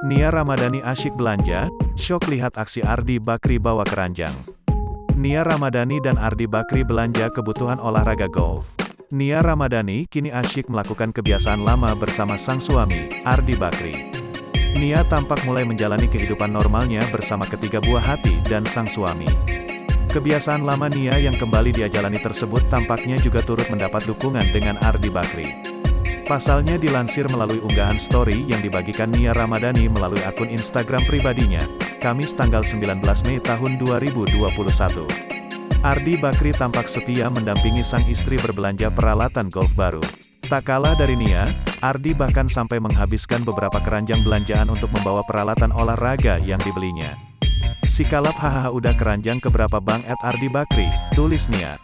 Nia Ramadhani asyik belanja, syok lihat aksi Ardi Bakri bawa keranjang. Nia Ramadhani dan Ardi Bakri belanja kebutuhan olahraga golf. Nia Ramadhani kini asyik melakukan kebiasaan lama bersama sang suami, Ardi Bakri. Nia tampak mulai menjalani kehidupan normalnya bersama ketiga buah hati dan sang suami. Kebiasaan lama Nia yang kembali dia jalani tersebut tampaknya juga turut mendapat dukungan dengan Ardi Bakri. Pasalnya dilansir melalui unggahan story yang dibagikan Nia Ramadhani melalui akun Instagram pribadinya, Kamis tanggal 19 Mei tahun 2021. Ardi Bakri tampak setia mendampingi sang istri berbelanja peralatan golf baru. Tak kalah dari Nia, Ardi bahkan sampai menghabiskan beberapa keranjang belanjaan untuk membawa peralatan olahraga yang dibelinya. "Sikalap hahaha udah keranjang keberapa bang Ardi Bakri," tulis Nia.